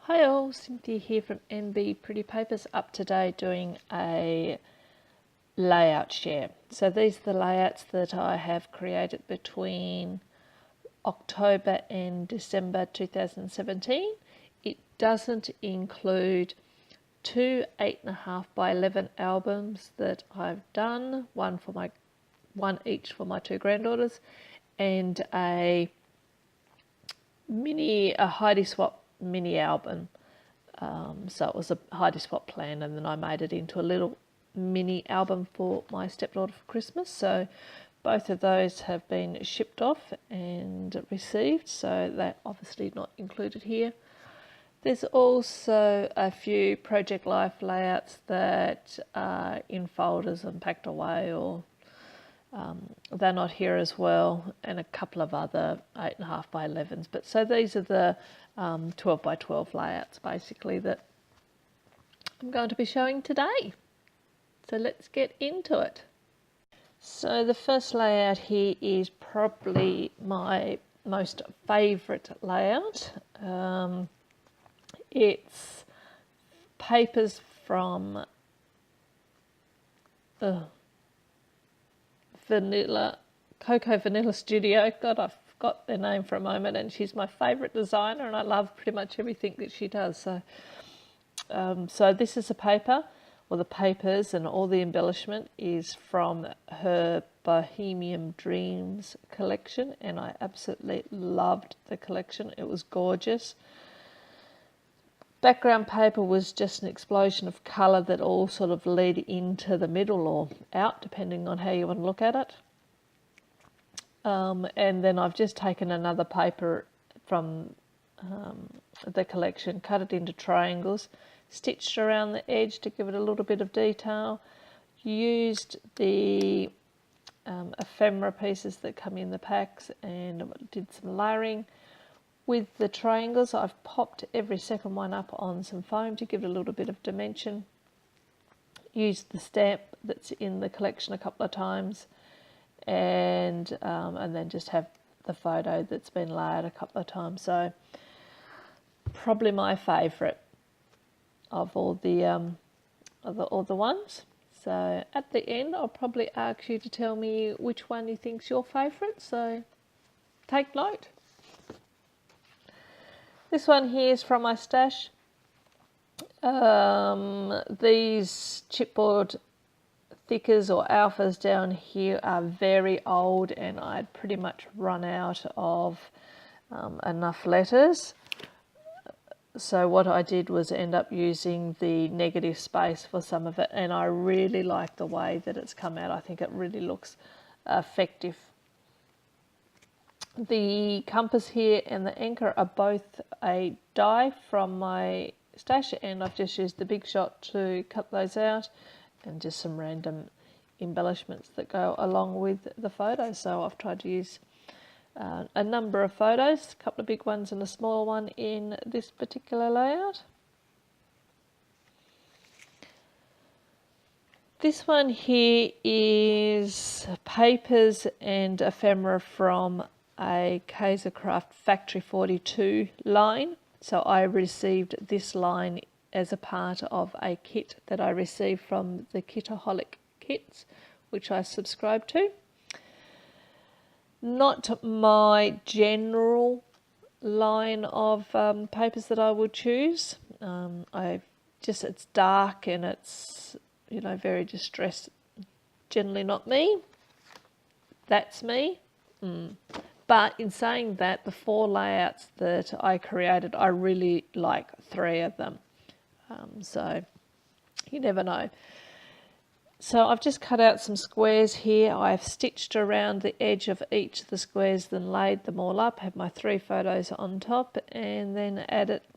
Hi all, Cynthia here from NB Pretty Papers, up today doing a layout share. So these are the layouts that I have created between October and December 2017. It doesn't include two 8.5 by 11 albums that I've done, one each for my two granddaughters, and a Heidi Swap mini album. So it was a Heidi Swap plan, and then I made it into a little mini album for my stepdaughter for Christmas. So both of those have been shipped off and received, so they're obviously not included here. There's also a few Project Life layouts that are in folders and packed away, or they're not here as well, and a couple of other 8.5 by 11s. But so these are the 12 by 12 layouts basically that I'm going to be showing today. So let's get into it. So the first layout here is probably my most favourite layout. It's papers from Coco Vanilla Studio. God, I forgot their name for a moment, and she's my favourite designer, and I love pretty much everything that she does. So this is a paper, or the papers, and all the embellishment is from her Bohemian Dreams collection, and I absolutely loved the collection. It was gorgeous. Background paper was just an explosion of colour that all sort of led into the middle or out, depending on how you want to look at it. And then I've just taken another paper from the collection, cut it into triangles, stitched around the edge to give it a little bit of detail, used the ephemera pieces that come in the packs, and did some layering. With the triangles, I've popped every second one up on some foam to give it a little bit of dimension. Used the stamp that's in the collection a couple of times, and then just have the photo that's been layered a couple of times. So probably my favourite of all the ones. So at the end, I'll probably ask you to tell me which one you think's your favourite. So take note. This one here is from my stash. These chipboard thickers or alphas down here are very old, and I'd pretty much run out of enough letters. So what I did was end up using the negative space for some of it, and I really like the way that it's come out. I think it really looks effective. The compass here and the anchor are both a die from my stash, and I've just used the Big Shot to cut those out, and just some random embellishments that go along with the photos. So I've tried to use a number of photos, a couple of big ones and a small one in this particular layout. This one here is papers and ephemera from a Kaisercraft Factory 42 line. So I received this line as a part of a kit that I received from the Kitaholic kits, which I subscribe to. Not my general line of papers that I would choose. It's dark and it's, very distressed. Generally not me. That's me. But in saying that, the 4 layouts that I created, I really like 3 of them. So you never know. So I've just cut out some squares here. I've stitched around the edge of each of the squares, then laid them all up, have my 3 photos on top, and then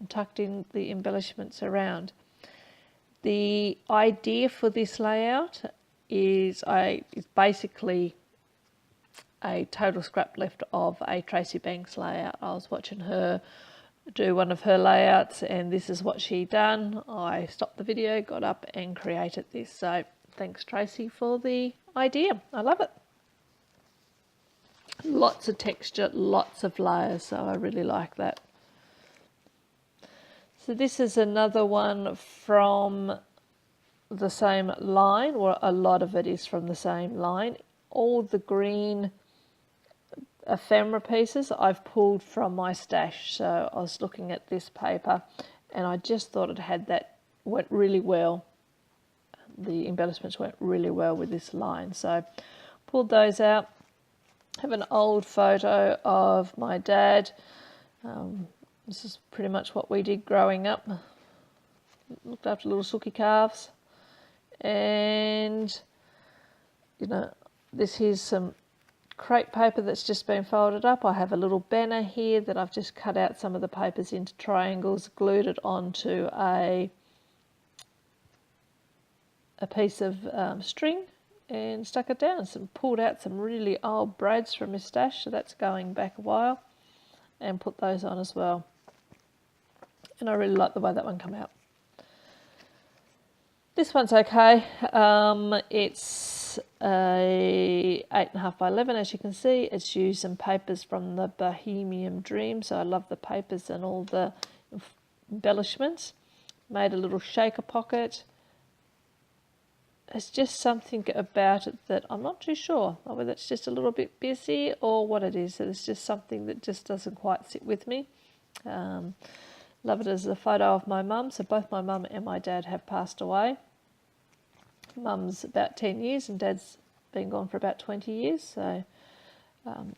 tucked in the embellishments around. The idea for this layout is basically a total scrap left of a Tracy Banks layout. I was watching her do one of her layouts, and this is what she done. I stopped the video, got up and created this. So thanks Tracy for the idea. I love it. Lots of texture, lots of layers, so I really like that. So this is another one from the same line, or a lot of it is from the same line. All the green ephemera pieces I've pulled from my stash. So I was looking at this paper and I just thought it had that, went really well. The embellishments went really well with this line. So pulled those out. Have an old photo of my dad. This is pretty much what we did growing up. Looked after little sookie calves. And, you know, this here's some crepe paper that's just been folded up. I have a little banner here that I've just cut out some of the papers into triangles, glued it onto a piece of string and stuck it down. So pulled out some really old brads from my stash, so that's going back a while, and put those on as well. And I really like the way that one came out. This one's okay. It's a 8.5 by 11, as you can see. It's used some papers from the Bohemian Dream, so I love the papers and all the embellishments. Made a little shaker pocket. It's just something about it that I'm not too sure whether it's just a little bit busy or what it is. It's just something that just doesn't quite sit with me. Love it as a photo of my mum. So both my mum and my dad have passed away. Mum's about 10 years and Dad's been gone for about 20 years. So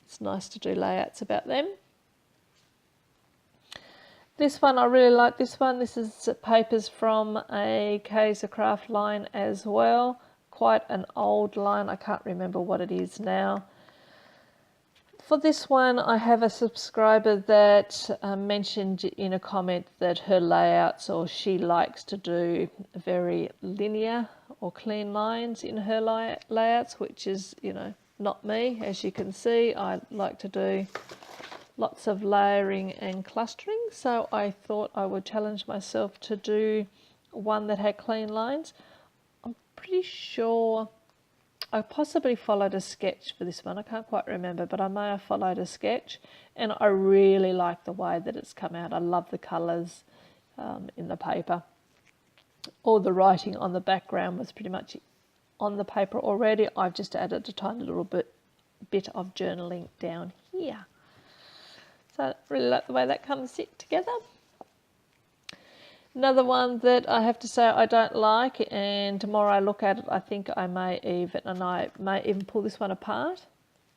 it's nice to do layouts about them. This one, I really like this one. This is papers from a Kaiser Craft line as well. Quite an old line. I can't remember what it is now. For this one, I have a subscriber that mentioned in a comment that her layouts, or she likes to do very linear or clean lines in her layouts, which is, you know, not me. As you can see, I like to do lots of layering and clustering, so I thought I would challenge myself to do one that had clean lines. I'm pretty sure I possibly followed a sketch for this one. I can't quite remember, but I may have followed a sketch, and I really like the way that it's come out. I love the colours in the paper. All the writing on the background was pretty much on the paper already. I've just added a tiny little bit of journaling down here. So I really like the way that comes together. Another one that I have to say I don't like, and tomorrow I look at it, I think I may even pull this one apart,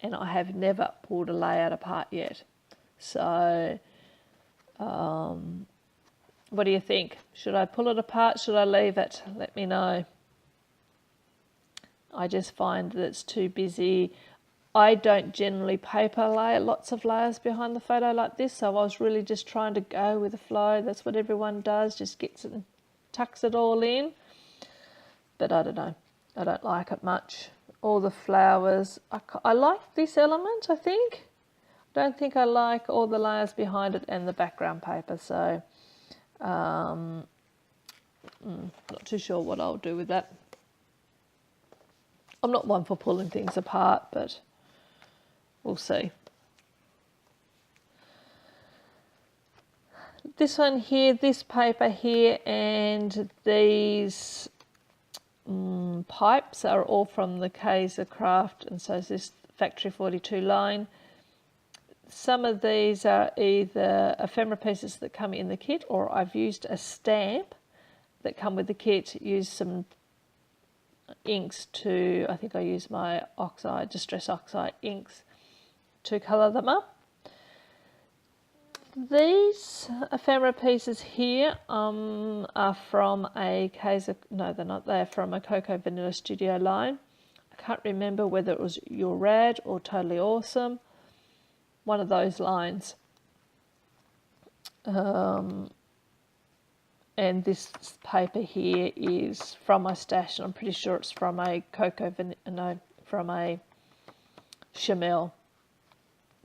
and I have never pulled a layout apart yet. So what do you think? Should I pull it apart? Should I leave it? Let me know. I just find that it's too busy. I don't generally paper lay lots of layers behind the photo like this, so I was really just trying to go with the flow. That's what everyone does, just gets it and tucks it all in. But I don't know, I don't like it much. All the flowers, I like this element, I think. I don't think I like all the layers behind it and the background paper, so not too sure what I'll do with that. I'm not one for pulling things apart, but we'll see. This one here, this paper here, and these pipes are all from the Kaiser Craft, and so is this Factory 42 line. Some of these are either ephemera pieces that come in the kit, or I've used a stamp that come with the kit, used some inks to, I think I used my oxide, Distress Oxide inks to colour them up. These ephemera pieces here are from a Kaiser, no they're not, they're from a Cocoa Vanilla Studio line. I can't remember whether it was You're Rad or Totally Awesome, one of those lines. And this paper here is from my stash, and I'm pretty sure it's from a from a Chamel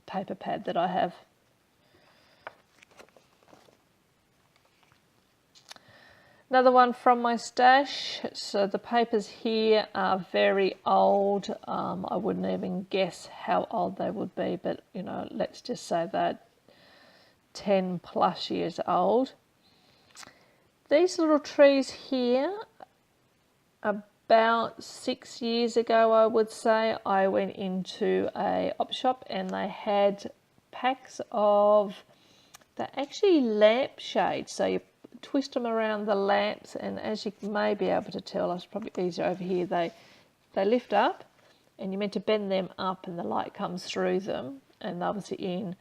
paper pad that I have. Another one from my stash. So the papers here are very old. I wouldn't even guess how old they would be, but you know, let's just say they're 10 plus years old. These little trees here, about 6 years ago, I would say, I went into a op shop and they had packs of, they're actually lampshades. So you twist them around the lamps, and as you may be able to tell, it's probably easier over here, they lift up and you're meant to bend them up and the light comes through them, and they're obviously in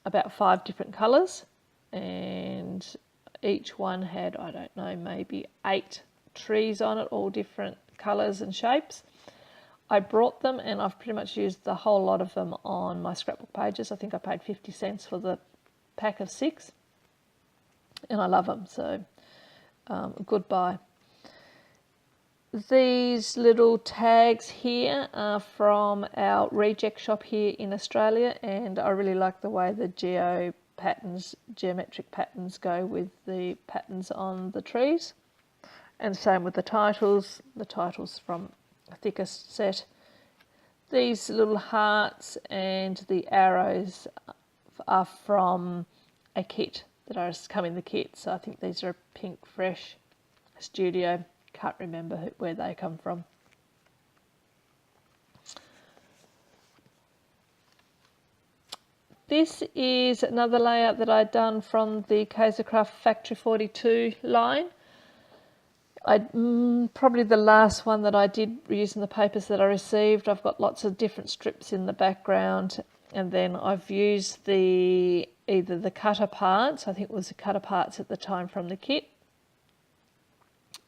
about 5 different colours, and each one had, I don't know, maybe 8 trees on it, all different colours and shapes. I brought them and I've pretty much used the whole lot of them on my scrapbook pages. I think I paid 50 cents for the pack of 6 and I love them, so good buy. These little tags here are from our reject shop here in Australia, and I really like the way the geometric patterns go with the patterns on the trees. And same with the titles from a thicker set. These little hearts and the arrows are from a kit that has come in the kit. So I think these are Pink Fresh Studio. Can't remember where they come from. This is another layout that I'd done from the Kaisercraft Factory 42 line. Probably the last one that I did using the papers that I received. I've got lots of different strips in the background, and then I've used either the cutter parts, I think it was the cutter parts at the time from the kit,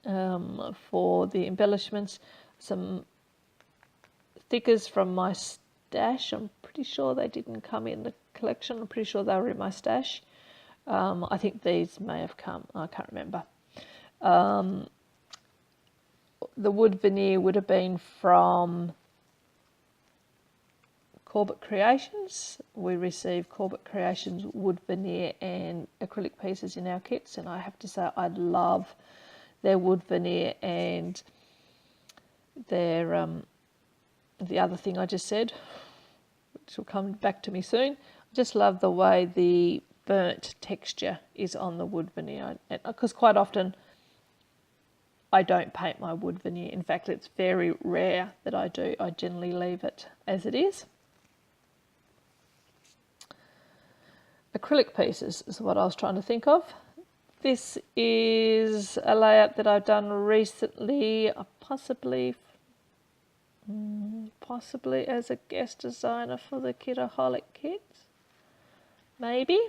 for the embellishments, some thickers from my stash. I'm pretty sure they didn't come in the collection. I'm pretty sure they were in my stash. I think these may have come. I can't remember. The wood veneer would have been from Corbett Creations. We received Corbett Creations wood veneer and acrylic pieces in our kits, and I have to say I love their wood veneer and their the other thing I just said, which will come back to me soon. I just love the way the burnt texture is on the wood veneer, because quite often I don't paint my wood veneer. In fact, it's very rare that I do. I generally leave it as it is. Acrylic pieces is what I was trying to think of. This is a layout that I've done recently, possibly as a guest designer for the Kitaholic kits. Maybe.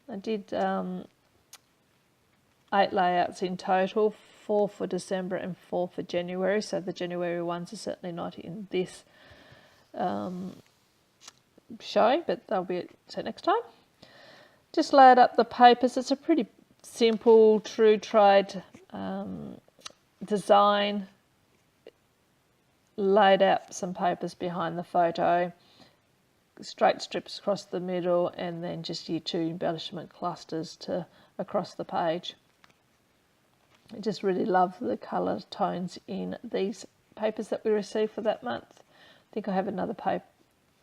I did 8 layouts in total, 4 for December and 4 for January. So the January ones are certainly not in this show, but they'll be so next time. Just laid up the papers. It's a pretty simple, true tried design. Laid out some papers behind the photo, straight strips across the middle, and then just your 2 embellishment clusters across the page. I just really love the colour tones in these papers that we received for that month. I think I have another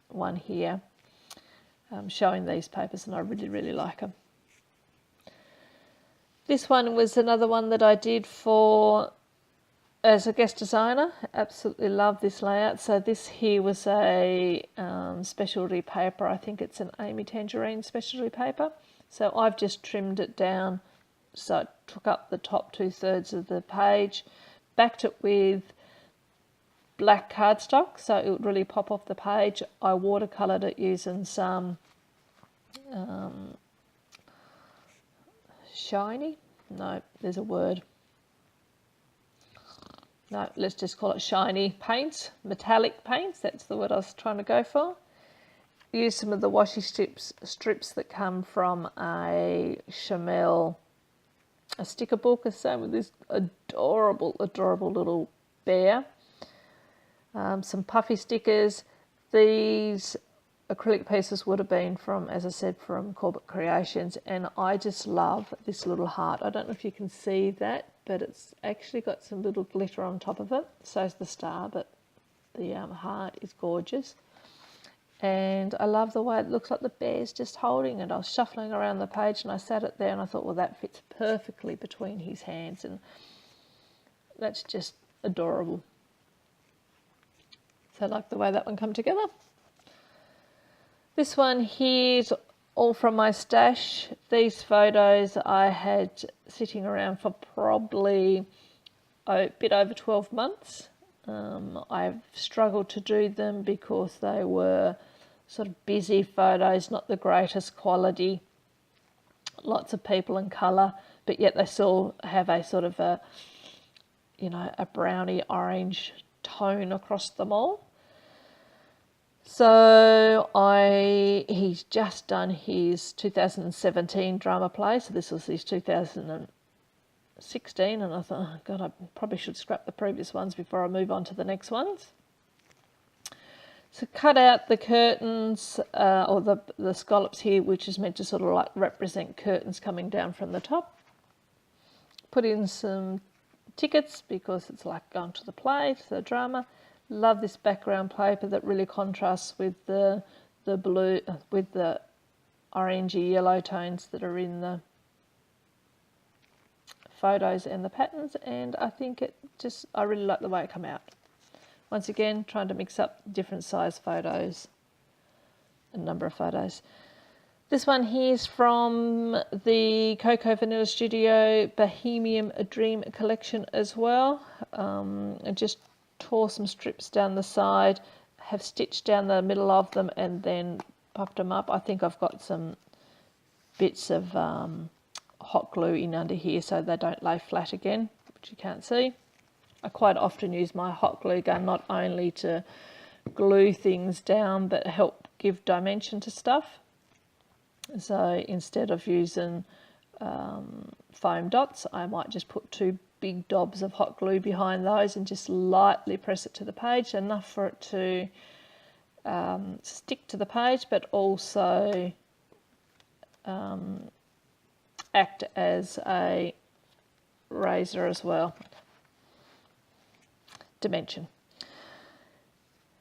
one here showing these papers, and I really, really like them. This one was another one that I did as a guest designer. Absolutely love this layout. So this here was a specialty paper. I think it's an Amy Tangerine specialty paper. So I've just trimmed it down so it took up the top 2/3 of the page, backed it with black cardstock so it would really pop off the page. I watercoloured it using some shiny, no, there's a word. No, let's just call it shiny paints, metallic paints, that's the word I was trying to go for. Use some of the washi strips that come from a Chamel, a sticker book, the same with this adorable, adorable little bear. Some puffy stickers. These acrylic pieces would have been from, as I said, from Corbett Creations, and I just love this little heart. I don't know if you can see that, but it's actually got some little glitter on top of it. So is the star, but the heart is gorgeous. And I love the way it looks like the bear's just holding it. I was shuffling around the page and I sat it there and I thought, well, that fits perfectly between his hands, and that's just adorable. So I like the way that one come together. This one here's all from my stash. These photos I had sitting around for probably a bit over 12 months. I've struggled to do them because they were sort of busy photos, not the greatest quality, lots of people in colour, but yet they still have a sort of a, you know, a browny orange tone across them all. So he's just done his 2017 drama play, so this was his 2016, and I thought, oh God, I probably should scrap the previous ones before I move on to the next ones. So cut out the curtains, or the scallops here, which is meant to sort of like represent curtains coming down from the top. Put in some tickets because it's like going to the play, to the drama. Love this background paper that really contrasts with the blue, with the orangey yellow tones that are in the photos and the patterns, and I think I really like the way it come out. Once again, trying to mix up different size photos, a number of photos. This one here is from the Coco Vanilla Studio Bohemian Dream collection as well. I just tore some strips down the side, have stitched down the middle of them and then popped them up. I think I've got some bits of hot glue in under here so they don't lay flat again, which you can't see. I quite often use my hot glue gun not only to glue things down but help give dimension to stuff. So instead of using foam dots, I might just put 2 big dobs of hot glue behind those and just lightly press it to the page, enough for it to stick to the page but also act as a razor as well. Dimension.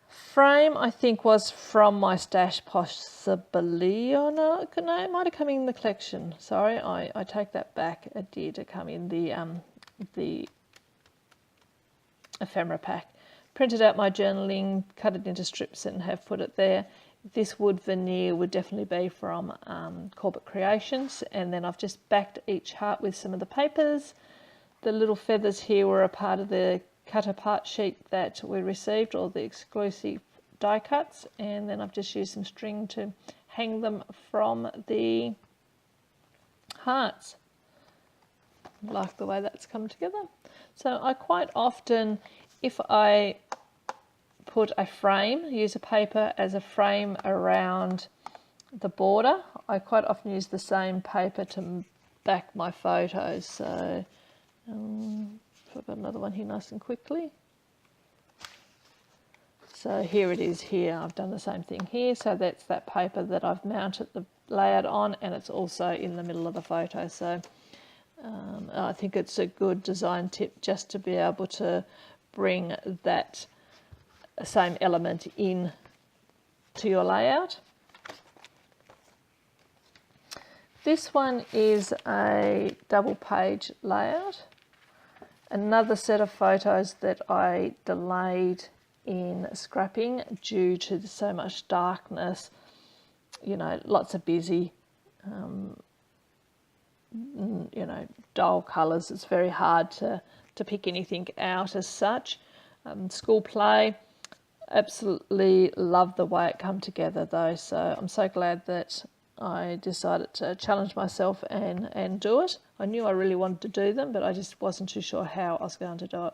Frame I think was from my stash possibly, or no, it might have come in the collection. Sorry, I take that back. It did come in the ephemera pack. Printed out my journaling, cut it into strips and have put it there. This wood veneer would definitely be from Corbett Creations, and then I've just backed each heart with some of the papers. The little feathers here were a part of the cut apart sheet that we received, or the exclusive die cuts, and then I've just used some string to hang them from the hearts. Like the way that's come together. So I quite often, if I put a frame, use a paper as a frame around the border, I quite often use the same paper to back my photos. So I've got another one here nice and quickly. So here it is here. I've done the same thing here. So that's that paper that I've mounted the layout on, and it's also in the middle of the photo. So I think it's a good design tip just to be able to bring that same element in to your layout. This one is a double page layout. Another set of photos that I delayed in scrapping due to so much darkness, you know, lots of busy, you know, dull colours. It's very hard to pick anything out as such. School play, absolutely love the way it come together though, so I'm so glad that I decided to challenge myself and do it. I knew I really wanted to do them, but I just wasn't too sure how I was going to do it.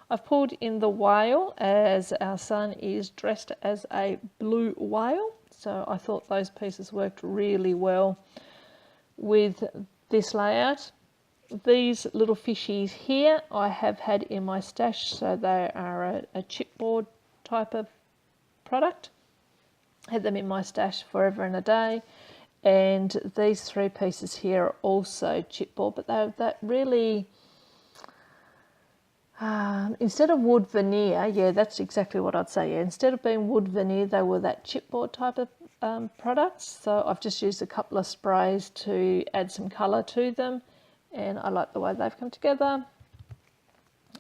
I've pulled in the whale as our son is dressed as a blue whale, so I thought those pieces worked really well with this layout. These little fishies here I have had in my stash, so they are a chipboard type of product. Had them in my stash forever and a day. And these 3 pieces here are also chipboard, but they're that really Instead of wood veneer, yeah, that's exactly what I'd say. Yeah, instead of being wood veneer, they were that chipboard type of products. So I've just used a couple of sprays to add some colour to them, and I like the way they've come together.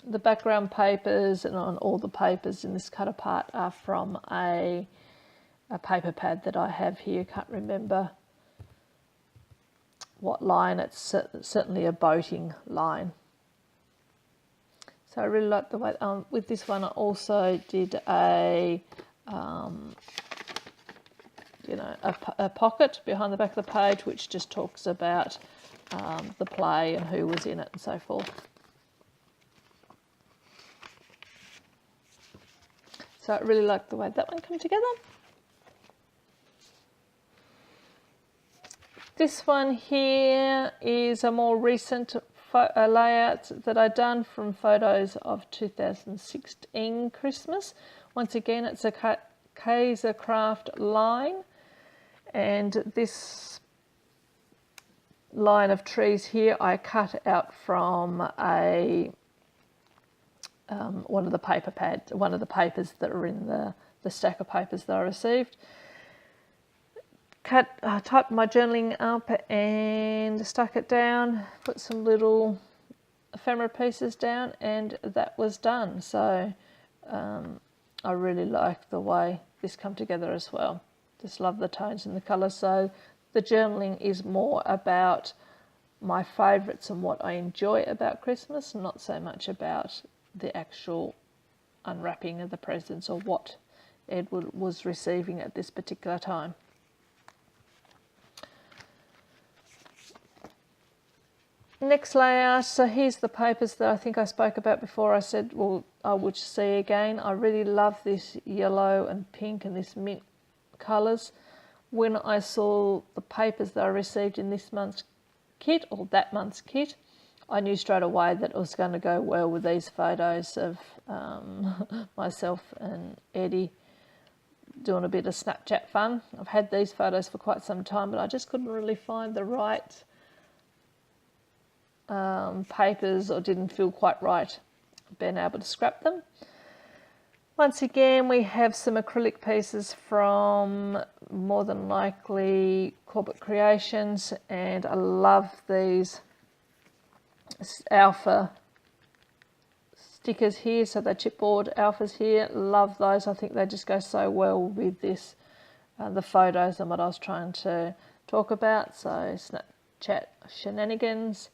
The background papers and on all the papers in this cut apart are from a paper pad that I have here. Can't remember what line. It's certainly a boating line. So I really like the way, with this one I also did a pocket behind the back of the page, which just talks about the play and who was in it and so forth. So I really like the way that one came together. This one here is a more recent layout that I've done from photos of 2016 Christmas. Once again, it's a Kaiser Craft line, and this line of trees here I cut out from a one of the papers that are in the stack of papers that I received. Typed my journaling up and stuck it down, put some little ephemera pieces down, and that was done. So I really like the way this come together as well. Just love the tones and the colours. So the journaling is more about my favourites and what I enjoy about Christmas, not so much about the actual unwrapping of the presents or what Edward was receiving at this particular time. Next layout, so here's the papers that I think I spoke about before. I said, well, I would see again. I really love this yellow and pink and this mint colours. When I saw the papers that I received in this month's kit, or that month's kit, I knew straight away that it was going to go well with these photos of myself and Eddie doing a bit of Snapchat fun. I've had these photos for quite some time, but I just couldn't really find the right papers, or didn't feel quite right being able to scrap them. Once again, we have some acrylic pieces from more than likely Corporate Creations, and I love these alpha stickers here, so they're chipboard alphas here. Love those. I think they just go so well with this, the photos and what I was trying to talk about. So Snapchat shenanigans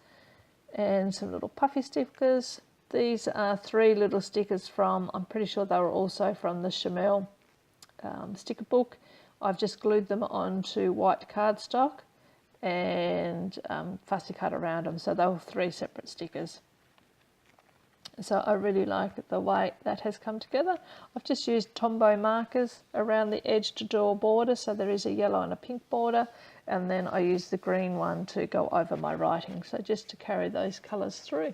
and some little puffy stickers. These are 3 little stickers from, I'm pretty sure they were also from the Chamel sticker book. I've just glued them onto white cardstock and fussy cut around them, so they were 3 separate stickers. So I really like the way that has come together. I've just used Tombow markers around the edge to draw a border, so there is a yellow and a pink border, and then I use the green one to go over my writing, so just to carry those colours through.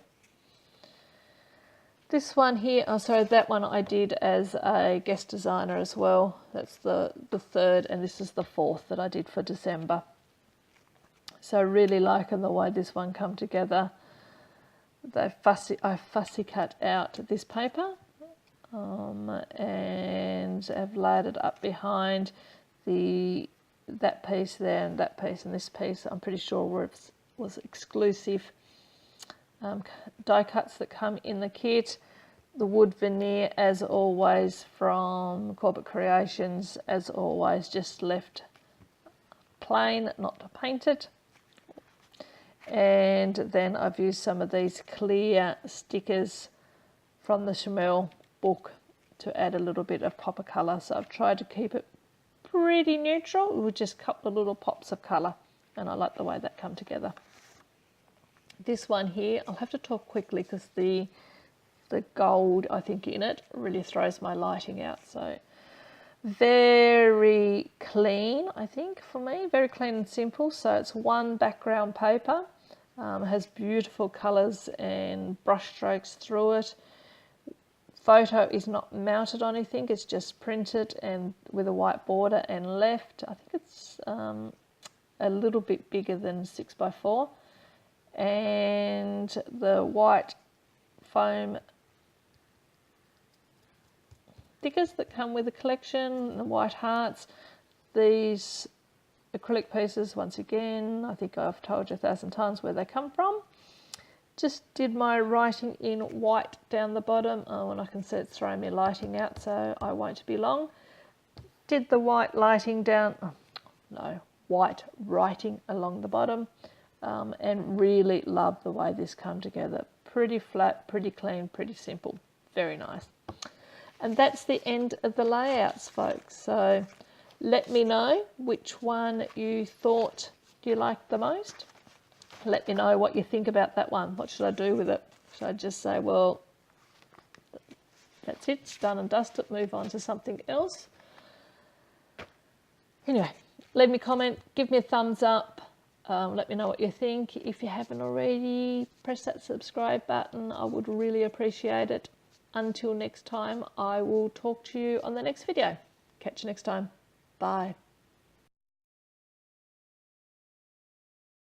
This one here, that one I did as a guest designer as well. That's the 3rd, and this is the 4th that I did for December. So really liking the way this one come together. I fussy cut out this paper and have laid it up behind that piece there and that piece and this piece. I'm pretty sure was exclusive die cuts that come in the kit. The wood veneer, as always, from Corporate Creations, as always, just left plain, not painted. And then I've used some of these clear stickers from the Chamel book to add a little bit of pop of colour. So I've tried to keep it pretty neutral with just a couple of little pops of colour, and I like the way that come together. This one here, I'll have to talk quickly because the gold, I think, in it really throws my lighting out. So very clean, I think, for me, very clean and simple. So it's one background paper, has beautiful colours and brush strokes through it. Photo is not mounted on anything, it's just printed and with a white border and left. I think it's a little bit bigger than 6x4, and the white foam stickers that come with the collection, the white hearts. These acrylic pieces, once again, I think I've told you 1,000 times where they come from. Just did my writing in white down the bottom. Oh, and I can see it's throwing me lighting out, so I won't be long. Did the white lighting down, white writing along the bottom, and really love the way this come together. Pretty flat, pretty clean, pretty simple. Very nice. And that's the end of the layouts, folks. So let me know which one you thought you liked the most. Let me know what you think about that one. What should I do with it? Should I just say, well, that's it, it's done and dusted, move on to something else? Anyway, leave me a comment, give me a thumbs up, let me know what you think. If you haven't already, press that subscribe button. I would really appreciate it. Until next time, I will talk to you on the next video. Catch you next time. Bye.